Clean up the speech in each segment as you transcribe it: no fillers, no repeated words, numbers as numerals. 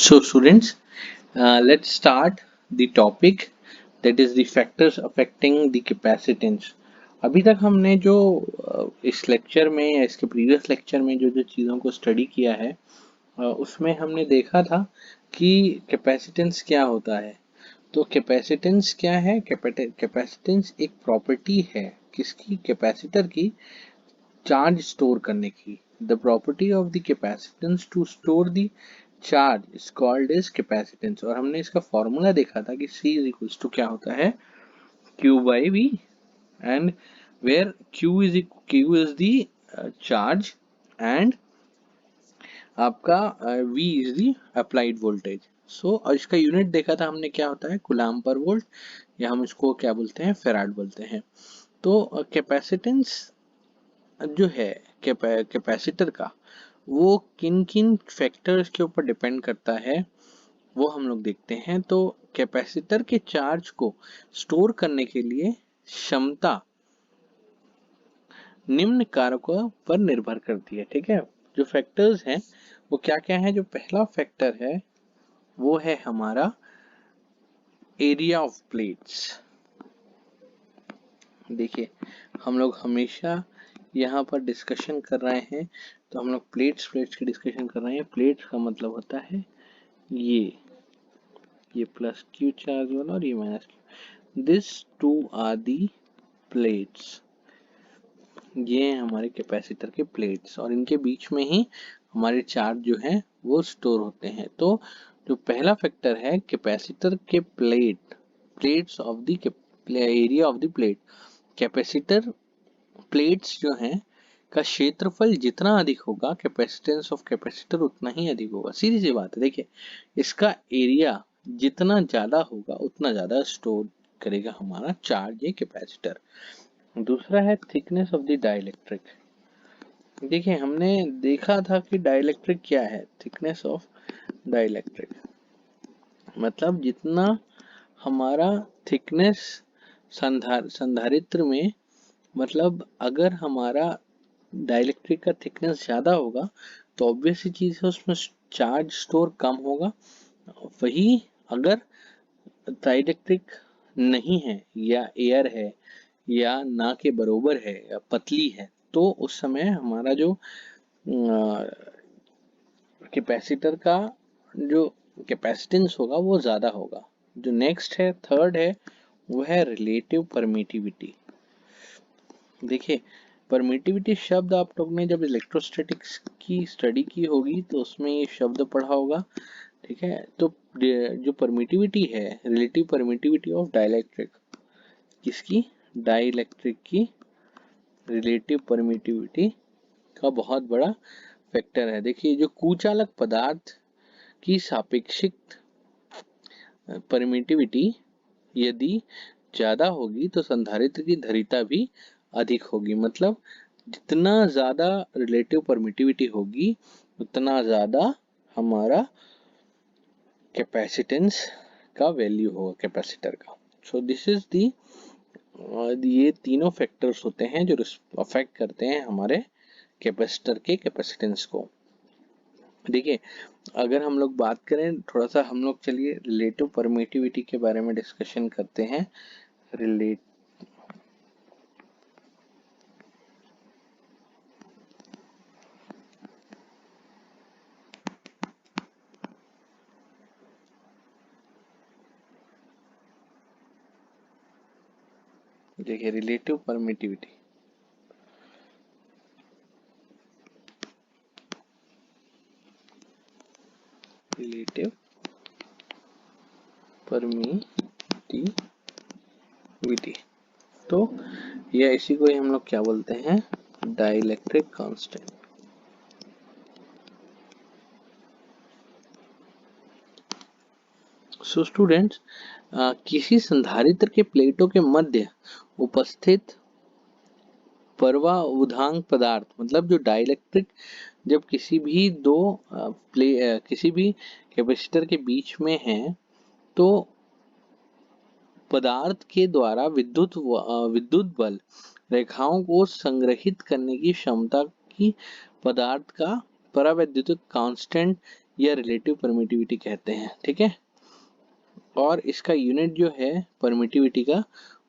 So, students, let's start the topic that is the factors affecting the capacitance. अभी तक हमने जो इस लेक्चर में या इसके प्रीवियस लेक्चर में जो जो चीज़ों को स्टडी किया है उसमें हमने देखा था कि कैपेसिटेंस क्या होता है। तो कैपेसिटेंस क्या है? कैपेसिटेंस एक प्रॉपर्टी है किसकी? कैपेसिटर की, चार्ज स्टोर करने की। The property of the capacitance to store the charge is called as capacitance. और हमने इसका फॉर्मूला देखा था कि C इज इक्वल्स टू क्या होता है? Q by V, and where Q is the charge and आपका V is the applied voltage. So और इसका यूनिट देखा था हमने, क्या होता है? कूलम्ब पर वोल्ट, या हम इसको क्या बोलते हैं? फेराड बोलते हैं। तो कैपेसिटेंस जो है कैपेसिटर का, वो किन किन फैक्टर्स के ऊपर डिपेंड करता है वो हम लोग देखते हैं। तो कैपेसिटर के चार्ज को स्टोर करने के लिए क्षमता निम्न कारकों पर निर्भर करती है। ठीक है, जो फैक्टर्स हैं वो क्या क्या है? जो पहला फैक्टर है वो है हमारा एरिया ऑफ प्लेट्स। देखिए, हम लोग हमेशा यहाँ पर डिस्कशन कर रहे हैं, तो हम लोग प्लेट्स की डिस्कशन कर रहे हैं। प्लेट्स का मतलब होता है ये प्लस क्यू चार्ज वाला और ये minus Q. This two are the plates, ये हैं हमारे कैपेसिटर के प्लेट्स, और इनके बीच में ही हमारे चार्ज जो है वो स्टोर होते हैं। तो जो पहला फैक्टर है कैपेसिटर के plates of the area of the plate. Capacitor plates जो हैं का क्षेत्रफल जितना अधिक होगा, कैपेसिटेंस ऑफ कैपेसिटर उतना ही अधिक होगा। सीधी सी बात है। देखिए, इसका एरिया जितना ज्यादा होगा उतना ज्यादा स्टोर करेगा हमारा चार्ज ये कैपेसिटर। दूसरा है थिकनेस ऑफ द डाइलेक्ट्रिक। देखिए, हमने देखा था कि डाइलेक्ट्रिक क्या है? थिकनेस ऑफ डाइलेक्ट्रिक मतलब जितना हमारा थिकनेस संधारित्र में, मतलब अगर हमारा डाइलेक्ट्रिक का थिकनेस ज़्यादा होगा तो ऑब्वियस सी चीज़ है उसमें चार्ज स्टोर कम होगा। वही अगर डाइलेक्ट्रिक नहीं है या एयर है या ना के बरोबर है या पतली है, तो उस समय हमारा जो कैपेसिटर का जो कैपेसिटेंस होगा वो ज़्यादा होगा। जो नेक्स्ट है, थर्ड है, वो है रिलेटिव परमिटिविटी। देखिए, परमिटिविटी शब्द आप लोग ने जब इलेक्ट्रोस्टैटिक्स की स्टडी की होगी तो उसमें ये शब्द पढ़ा होगा। ठीक है, तो जो परमिटिविटी है, रिलेटिव परमिटिविटी ऑफ डाइलेक्ट्रिक, किसकी? डाइलेक्ट्रिक की रिलेटिव परमिटिविटी का बहुत बड़ा फैक्टर है। देखिए, जो कुचालक पदार्थ की सापेक्षिक परमिटिविटी यदि ज्यादा होगी तो संधारित्र की धारिता भी अधिक होगी। मतलब जितना ज्यादा रिलेटिव परमिटिविटी होगी उतना ज्यादा हमारा कैपेसिटेंस का वैल्यू होगा कैपेसिटर का। सो दिस इज दी, ये तीनों फैक्टर्स होते हैं जो अफेक्ट करते हैं हमारे कैपेसिटर के कैपेसिटेंस को। देखिए, अगर हम लोग बात करें थोड़ा सा, हम लोग चलिए रिलेटिव परमिटिविटी के बारे में डिस्कशन करते हैं। रिलेट देखिए, रिलेटिव परमिटिविटी, रिलेटिव परमिटिविटी, तो ये इसी को ही हम लोग क्या बोलते हैं? Dielectric constant. सो स्टूडेंट्स, किसी संधारित्र के प्लेटों के मध्य उपस्थित परवाउधांक पदार्थ, मतलब जो डाइलेक्ट्रिक, जब किसी भी किसी भी कैपेसिटर के बीच में है तो पदार्थ के द्वारा विद्युत बल रेखाओं को संग्रहित करने की क्षमता की पदार्थ का परावैद्युतिक कांस्टेंट या रिलेटिव परमिटिविटी कहते हैं, ठीक है। और इसका यूनिट जो है परमिटिविटी का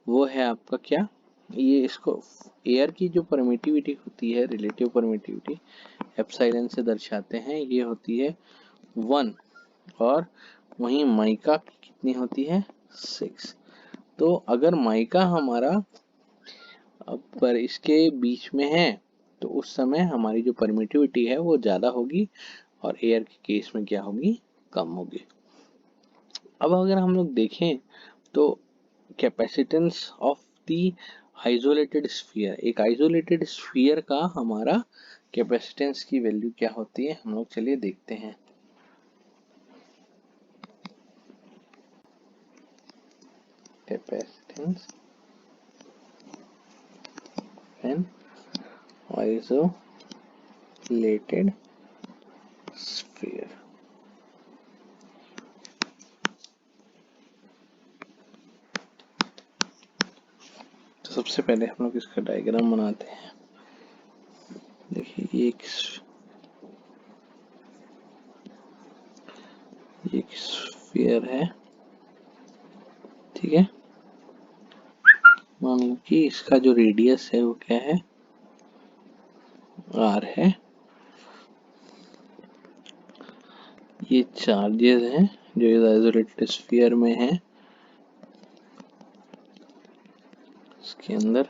वो है आपका क्या, ये इसको एयर की जो परमिटिविटी होती है, रिलेटिव परमिटिविटी एप्सिलॉन से दर्शाते हैं, ये होती है 1, और वहीं माइका की कितनी होती है 6। तो अगर माइका हमारा पर इसके बीच में है तो उस समय हमारी जो परमिटिविटी है वो ज़्यादा होगी और एयर के केस में क्या होगी, कम होगी। अब अगर हम लोग देखें तो capacitance of the isolated sphere, एक आइसोलेटेड स्फीयर का हमारा कैपेसिटेंस की वैल्यू क्या होती है, हम लोग चलिए देखते हैं। Capacitance N isolated sphere. तो सबसे पहले हम लोग इसका डायग्राम बनाते हैं। देखिए एक स्फीयर है, ठीक है। मान लो कि इसका जो रेडियस है वो क्या है, r है। ये चार्जेस हैं जो इस आइसोलेटेड स्फीयर में है, इसके अंदर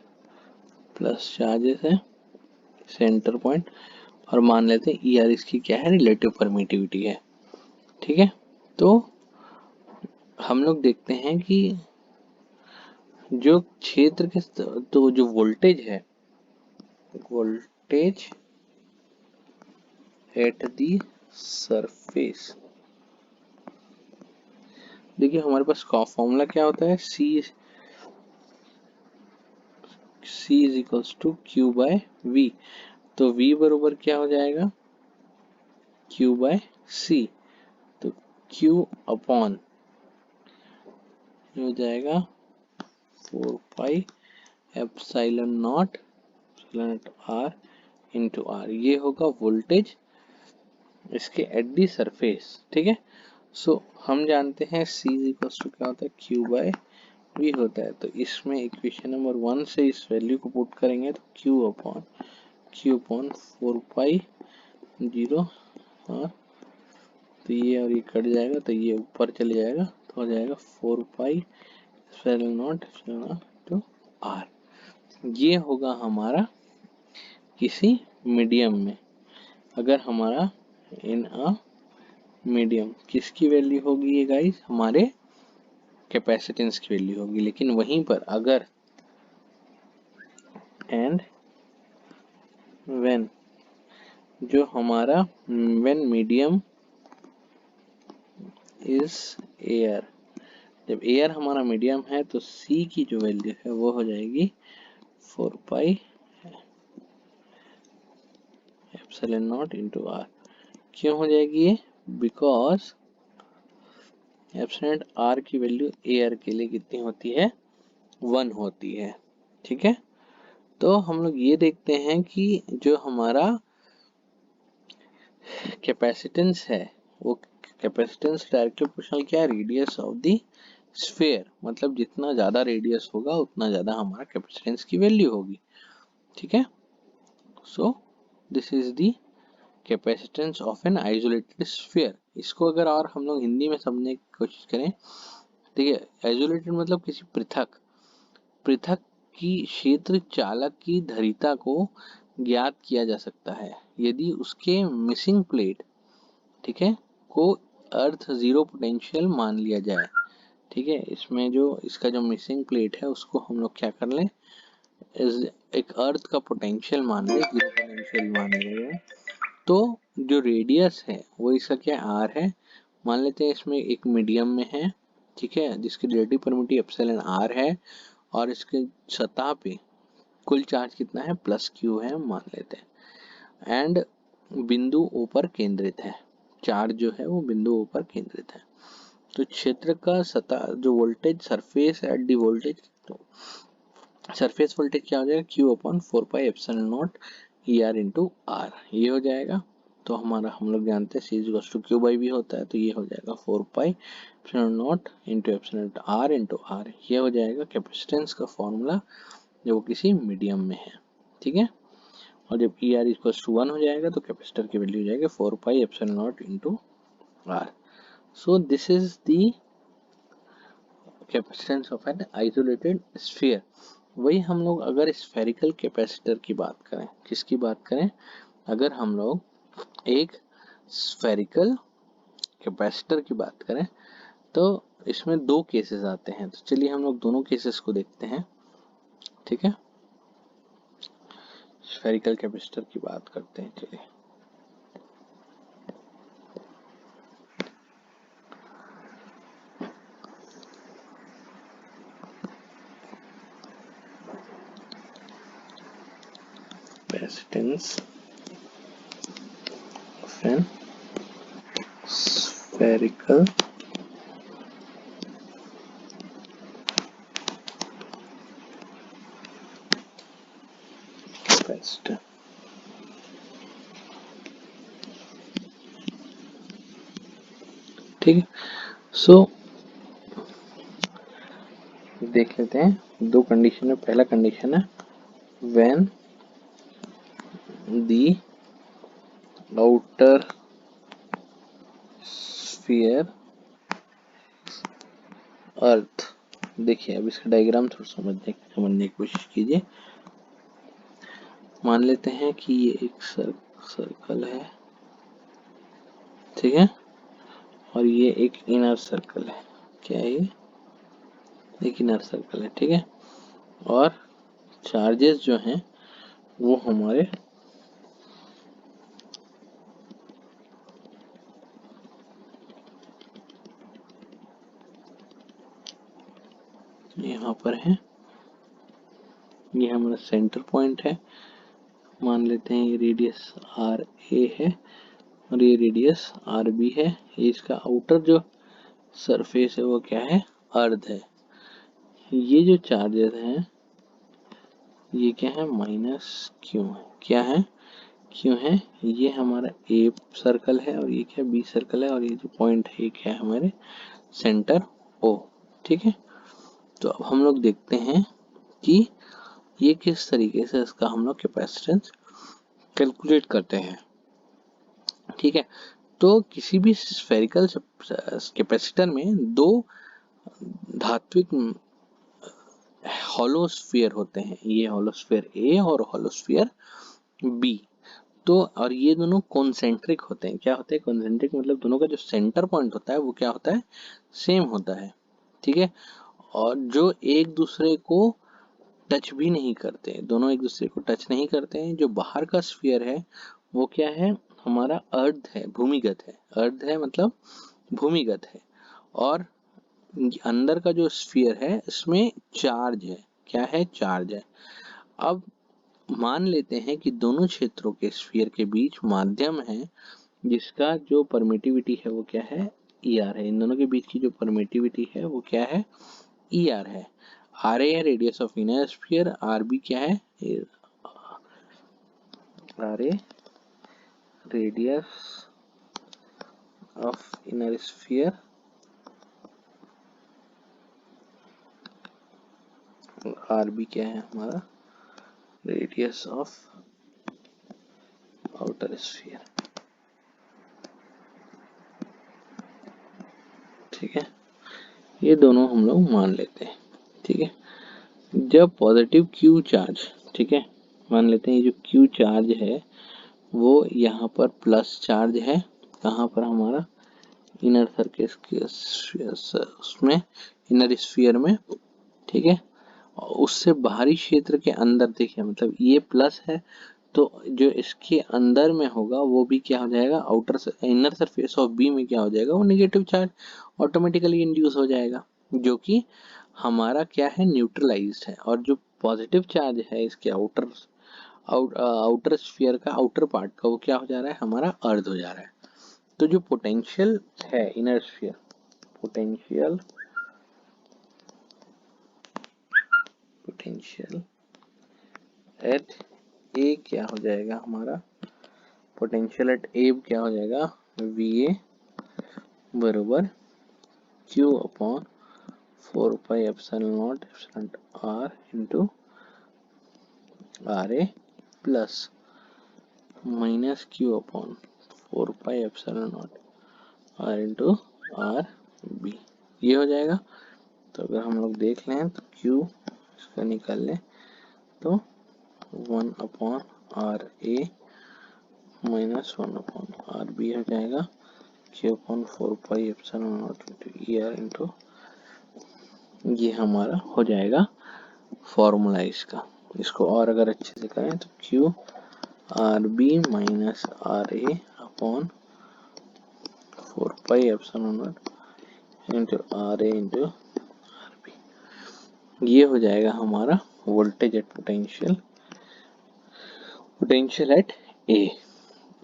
प्लस चार्जेस है, सेंटर पॉइंट, और मान लेते हैं ई आर इसकी क्या है, रिलेटिव परमिटिविटी है, ठीक है। तो हम लोग देखते हैं कि जो क्षेत्र के तो जो वोल्टेज है, वोल्टेज एट द सरफेस, देखिए हमारे पास फॉर्मूला क्या होता है, C is equals to Q by V। तो V बरोबर क्या हो जाएगा, Q बाय C। तो Q अपॉन हो जाएगा 4 pi epsilon nought R into R, ये होगा वोल्टेज इसके एट दी सरफेस, ठीक है। सो हम जानते हैं C इज इक्वल्स टू क्या होता है, Q बाय V होता है। तो इसमें इक्वेशन नंबर 1 से इस वैल्यू को पुट करेंगे तो Q अपॉन 4 पाई 0 और तो ये और ये कट जाएगा तो ये ऊपर चले जाएगा, तो हो जाएगा 4 pi epsilon nought to R। ये होगा हमारा किसी मीडियम में, अगर हमारा इन अ मीडियम किसकी वैल्यू होगी ये गाइस, हमारे कैपेसिटेंस की वैल्यू होगी। लेकिन वहीं पर अगर एंड व्हेन जो हमारा व्हेन मीडियम इज एयर, जब एयर हमारा मीडियम है तो C की जो वैल्यू है वो हो जाएगी 4 pi epsilon not into R। क्यों हो जाएगी ये, बिकॉज एप्सिलॉन R की वैल्यू एयर के लिए कितनी होती है, 1 होती है, ठीक है। तो हम लोग ये देखते हैं कि जो हमारा कैपेसिटेंस है वो कैपेसिटेंस डायरेक्टली प्रोपोर्शनल क्या है, रेडियस ऑफ द स्फीयर, मतलब जितना ज़्यादा रेडियस होगा उतना ज़्यादा हमारा कैपेसिटेंस की वैल्यू होगी, ठीक है। सो this is the capacitance of an isolated sphere. इसको अगर और हम लोग हिंदी में समझने की कोशिश करें, देखिए आइसोलेटेड मतलब किसी पृथक पृथक की क्षेत्र चालक की धरिता को ज्ञात किया जा सकता है यदि उसके मिसिंग प्लेट, ठीक है, को अर्थ जीरो पोटेंशियल मान लिया जाए, ठीक है। इसमें जो इसका जो मिसिंग प्लेट है उसको हम लोग क्या कर लें, एक अर्थ का पोटेंशियल मान लें, जीरो पोटेंशियल मान लें। तो जो रेडियस है वो इसका क्या आर है, मान लेते हैं इसमें एक मीडियम में है, ठीक है, जिसकी रिलेटिव परमिटिविटी एप्सिलॉन आर है और इसके सतह पे कुल चार्ज कितना है, प्लस क्यू है, मान लेते हैं। एंड बिंदु ऊपर केंद्रित है, चार्ज जो है वो बिंदु ऊपर केंद्रित है। तो क्षेत्र का सतह जो voltage surface at the voltage, तो सरफेस वोल्टेज क्या हो जाएगा, Q upon 4 pi epsilon not E R into R, ये हो जाएगा। तो हमारा हम लोग जानते हैं C is to Q by V होता है, तो ये हो जाएगा 4 pi epsilon not into epsilon not R into R. ये हो जाएगा कैपेसिटेंस का फॉर्मूला जो वो किसी मीडियम में है, ठीक है। और जब ई आर इक्वल टू 1 हो जाएगा तो कैपेसिटर की वैल्यू हो जाएगी 4 pi epsilon not into R. So this is the capacitance of an isolated sphere. वही हम लोग अगर स्फेरिकल कैपेसिटर की बात करें, किसकी बात करें, अगर हम लोग एक स्फेरिकल कैपेसिटर की बात करें तो इसमें दो केसेस आते हैं। तो चलिए हम लोग दोनों केसेस को देखते हैं, ठीक है। स्फेरिकल कैपेसिटर की बात करते हैं, चलिए। Capacitance of an spherical capacitor, ठीक है। सो देख लेते हैं दो कंडीशन है। पहला कंडीशन है व्हेन द आउटर स्फीयर अर्थ। देखिए अब इसका डायग्राम थोड़ा समझने की कोशिश कीजिए। मान लेते हैं कि ये एक सर्कल है, ठीक है, और ये एक इनर सर्कल है। क्या है ये? एक इनर सर्कल है, ठीक है। और चार्जेस जो हैं वो हमारे यहाँ पर है। ये हमारा सेंटर पॉइंट है। मान लेते हैं ये रेडियस आर ए है और ये रेडियस आर बी है। ये इसका आउटर जो सरफेस है वो क्या है, अर्थ है। ये जो चार्जेस हैं ये क्या है, माइनस क्यू है। क्या है, क्यों है। ये हमारा ए सर्कल है और ये क्या बी सर्कल है, और ये जो पॉइंट है क्या है हमारे सेंटर ओ, ठीक है। तो अब हम लोग देखते हैं कि ये किस तरीके से इसका हम लोग कैपेसिटेंस कैलकुलेट करते हैं, ठीक है। तो किसी भी स्फेरिकल कैपेसिटर में दो धात्विक हॉलोस्फीयर होते हैं। ये हॉलोस्फीयर ए और हॉलोस्फीयर बी। तो और ये दोनों कॉन्सेंट्रिक होते हैं। क्या होते हैं कॉन्सेंट्रिक, मतलब दोनों का जो सेंटर पॉइंट होता है वो क्या होता है, सेम होता है, ठीक है। और जो एक दूसरे को टच भी नहीं करते, दोनों एक दूसरे को टच नहीं करते हैं। जो बाहर का स्फीयर है वो क्या है, हमारा अर्ध है, भूमिगत है। अर्ध है मतलब भूमिगत है। और अंदर का जो स्फीयर है इसमें चार्ज है। क्या है, चार्ज है। अब मान लेते हैं कि दोनों क्षेत्रों के स्फीयर के बीच माध्यम है जिसका जो परमिटिविटी है वो क्या है, ई आर है। इन दोनों के बीच की जो परमिटिविटी है वो क्या है, ई आर है। आर ए है radius of inner sphere, R B क्या है, R A radius of inner sphere, R B क्या है हमारा रेडियस ऑफ आउटर स्फीयर, ठीक है। ये दोनों हम लोग मान लेते हैं, ठीक है। जब पॉजिटिव क्यू चार्ज, ठीक है, मान लेते हैं ये जो क्यू चार्ज है वो यहाँ पर प्लस चार्ज है। कहाँ पर हमारा इनर सर्किट के उसमें, इनर स्फीयर में, ठीक है। और उससे बाहरी क्षेत्र के अंदर देखिए, मतलब ये प्लस है तो जो इसके अंदर में होगा वो भी क्या हो जाएगा, outer inner surface of B में क्या हो जाएगा, वो नेगेटिव चार्ज ऑटोमेटिकली इंड्यूस हो जाएगा, जो कि हमारा क्या है, न्यूट्रलाइज्ड है। और जो पॉजिटिव चार्ज है इसके आउटर स्फीयर का आउटर पार्ट का वो क्या हो जा रहा है, हमारा अर्ध हो जा रहा है। तो जो पोटेंशियल है इनर स्फीयर, पोटेंशियल एट ए क्या हो जाएगा हमारा, पोटेंशियल एट ए क्या हो जाएगा, वी ए बराबर Q upon 4 pi epsilon nought epsilon R into R A plus minus Q upon 4 pi epsilon not R into R B, ये हो जाएगा। तो अगर हम लोग देख लें तो क्यू इसका निकाल लें तो 1 upon R A minus 1 upon R B हो जाएगा, Q upon 4 pi epsilon not into E R into, ये हमारा हो जाएगा फॉर्मूला इसका। इसको और अगर अच्छे से करें तो Q R B minus R A upon 4 pi epsilon not into R A into R B, ये हो जाएगा हमारा voltage at potential at A.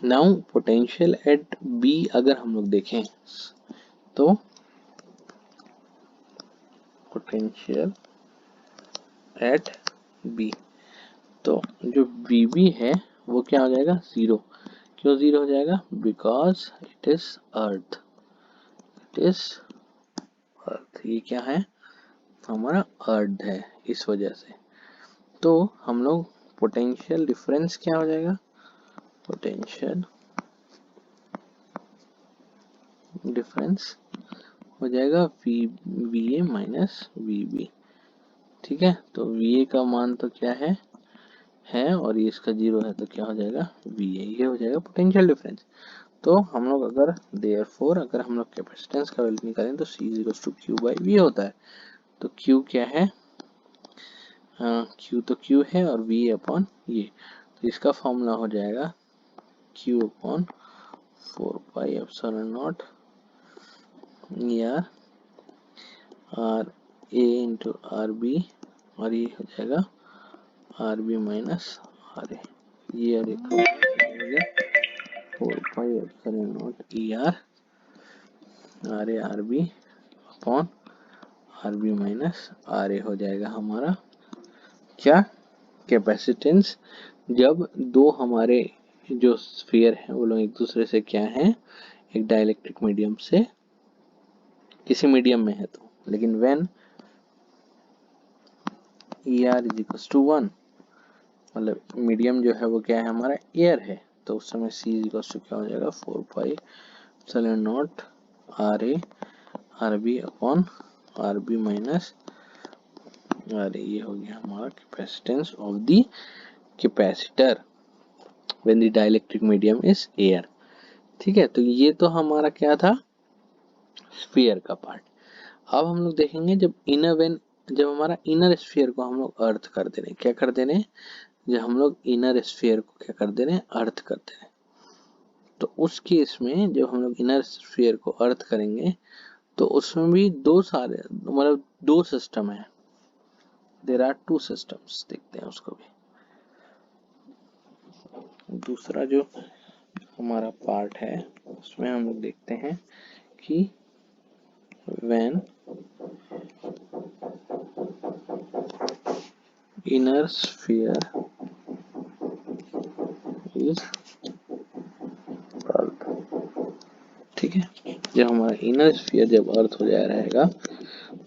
Now potential at B अगर हम लोग देखें तो पोटेंशियल एट बी, तो जो वीबी है वो क्या हो जाएगा, जीरो। क्यों जीरो हो जाएगा, because it is earth, it is earth, ये क्या है हमारा अर्थ है, इस वजह से। तो हम लोग पोटेंशियल डिफरेंस क्या हो जाएगा, पोटेंशियल डिफरेंस हो जाएगा V A minus V B, ठीक है। तो वी ए का मान तो क्या है और ये इसका जीरो है, तो क्या हो जाएगा वी ए, ये हो जाएगा पोटेंशियल डिफरेंस। तो हम लोग अगर देयरफॉर अगर हम लोग कैपेसिटेंस का वैल्यू निकालें तो C equals to Q by V होता है। तो Q क्या है, Q तो Q है और V अपॉन ये, तो इसका फॉर्मूला हो जाएगा Q upon 4 pi epsilon not R A into R B, और ये हो जाएगा R B minus R A, ये और एक हो गया 4 pi epsilon not E R A R B upon R B minus R A हो जाएगा हमारा क्या, कैपेसिटेंस। जब दो हमारे जो स्फीयर हैं वो लोग एक दूसरे से क्या है, एक डाइलेक्ट्रिक मीडियम से किसी मीडियम में है तो, लेकिन when E R is equals to 1, मतलब मीडियम जो है वो क्या है हमारा एयर है, तो उस समय C इज इक्वल्स टू क्या हो जाएगा 4 pi epsilon not R A R B upon R B minus R A, ये हो गया हमारा capacitance of the capacitor when the dielectric medium is air, ठीक है। तो ये तो हमारा क्या था स्फीयर का पार्ट। अब हम लोग देखेंगे जब हमारा इनर स्फीयर को हम लोग अर्थ कर दे रहे हैं, क्या कर दे रहे हैं, जब हम लोग इनर स्फीयर को क्या कर दे रहे हैं, अर्थ कर दे रहे हैं, तो उस केस में जब हम लोग इनर स्फीयर को अर्थ करेंगे तो उसमें भी दो सिस्टम है, देयर आर टू सिस्टम्स, देखते हैं उसको भी। दूसरा जो हमारा पार्ट है उसमें हम लोग देखते हैं कि when inner sphere is अर्थ, ठीक है। जब हमारा इनर स्फीयर जब अर्थ हो जाया रहेगा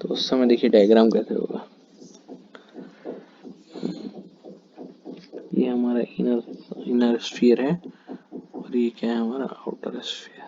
तो उस समय देखिए डायग्राम कैसे होगा, ये हमारा इनर स्फीयर है और ये क्या है हमारा आउटर स्फीयर।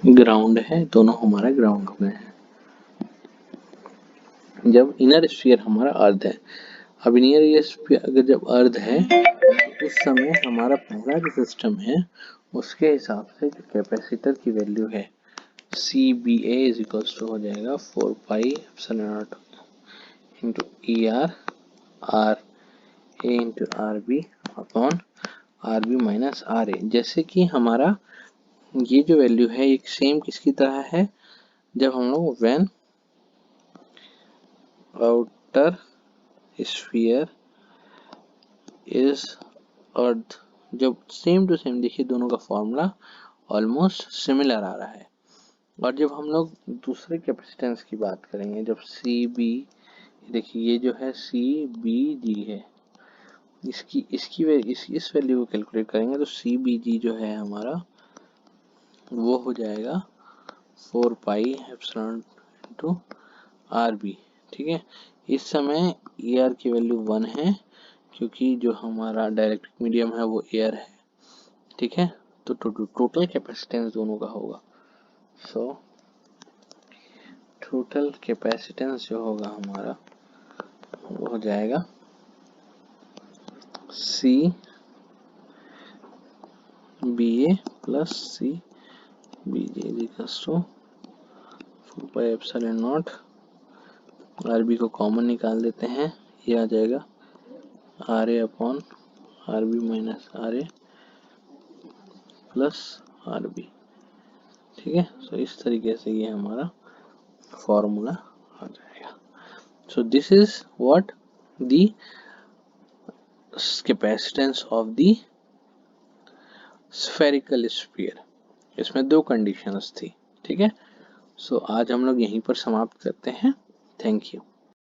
ग्राउंड है, दोनों हमारा ग्राउंड हो गए हैं जब इनर स्फीयर हमारा अर्थ है। अब इनर स्फीयर अगर जब अर्थ है तो उस समय हमारा पहला जो सिस्टम है उसके हिसाब से जो कैपेसिटर की वैल्यू है C B A is equals to हो जाएगा 4 pi epsilon not into E R R A into R B upon R B minus R A. जैसे कि हमारा ये जो वैल्यू है एक सेम किसकी तरह है, जब हम लोग when outer sphere is earth, जब सेम टू सेम, देखिए दोनों का फॉर्मूला ऑलमोस्ट सिमिलर आ रहा है। और जब हम लोग दूसरे कैपेसिटेंस की बात करेंगे, जब सी बी, देखिए ये जो है सी बी जी है, इस वैल्यू को कैलकुलेट करेंगे तो सी बी जी जो है हमारा वो हो जाएगा 4 pi epsilon into R B. ठीक है, इस समय ए आर की वैल्यू 1 है क्योंकि जो हमारा डाइलेक्ट्रिक मीडियम है वो एयर है। ठीक है, तो टोटल कैपेसिटेंस दोनों का होगा, सो टोटल कैपेसिटेंस जो होगा हमारा वो हो जाएगा C B A plus C B J equals to 4 pi epsilon not, R B को कॉमन निकाल देते हैं, ये आ जाएगा R A upon R B minus R A plus R B. ठीक है, सो इस तरीके से ये हमारा फॉर्मूला आ जाएगा। सो this is what the capacitance of the spherical sphere. इसमें दो कंडीशंस थी। ठीक है, सो आज हम लोग यहीं पर समाप्त करते हैं। Thank you.